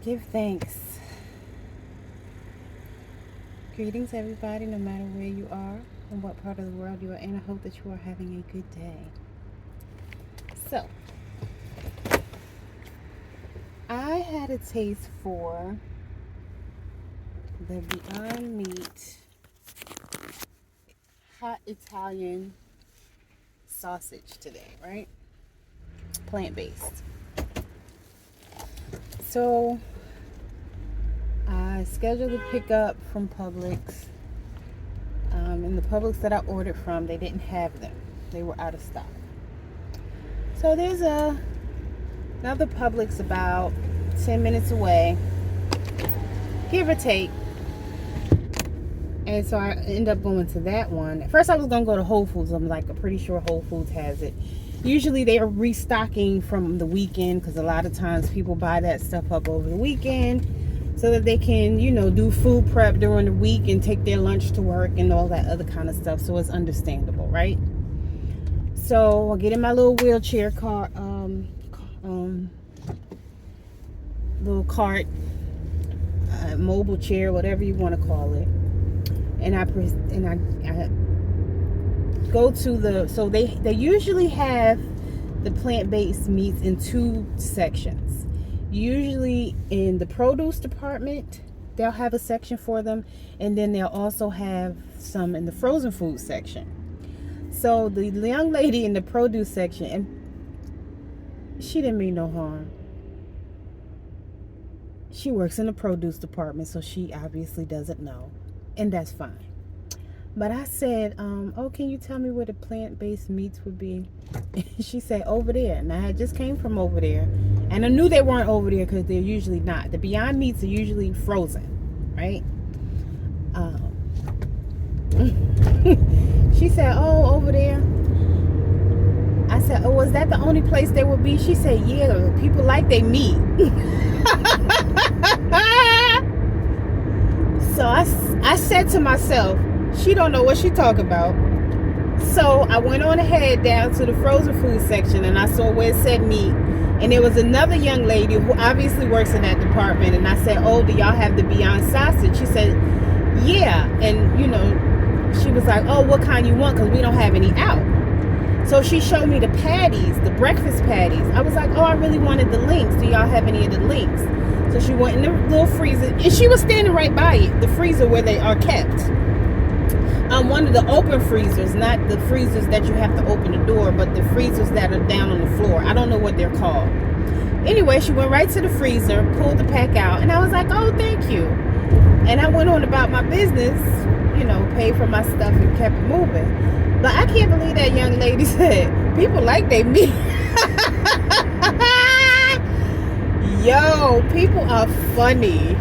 Give thanks. Greetings, everybody, no matter where you are and what part of the world you are in. I hope that you are having a good day. So, I had a taste for the Beyond Meat hot Italian sausage today, right? Plant-based. So, I scheduled a pickup from Publix. And the Publix that I ordered from, they didn't have them. They were out of stock. So there's another Publix about 10 minutes away, give or take. And so I end up going to that one. At first I was going to go to Whole Foods. I'm pretty sure Whole Foods has it. Usually they are restocking from the weekend because a lot of times people buy that stuff up over the weekend so that they can, do food prep during the week and take their lunch to work and all that other kind of stuff. So it's understandable, right? So I get in my little wheelchair car, little cart, mobile chair, whatever you want to call it. And I go to so they usually have the plant-based meats in two sections. Usually in the produce department, they'll have a section for them, and then they'll also have some in the frozen food section. So the young lady in the produce section, and she didn't mean no harm. She works in the produce department, so she obviously doesn't know, and that's fine. But I said, oh, can you tell me where the plant-based meats would be? She said, over there. And I had just came from over there. And I knew they weren't over there because they're usually not. The Beyond Meats are usually frozen, right? She said, oh, over there. I said, oh, is that the only place they would be? She said, yeah, people like they meat. So I said to myself, she don't know what she talking about. So I went on ahead down to the frozen food section, and I saw where it said meat. And there was another young lady who obviously works in that department. And I said, oh, do y'all have the Beyond sausage? She said, yeah. And, she was like, oh, what kind you want? Because we don't have any out. So she showed me the patties, the breakfast patties. I was like, oh, I really wanted the links. Do y'all have any of the links? So she went in the little freezer. And she was standing right by it, the freezer where they are kept. One of the open freezers, not the freezers that you have to open the door, but the freezers that are down on the floor. I don't know what they're called. Anyway, she went right to the freezer, pulled the pack out, and I was like, oh, thank you. And I went on about my business, paid for my stuff and kept it moving. But I can't believe that young lady said, people like they meat. Yo, people are funny.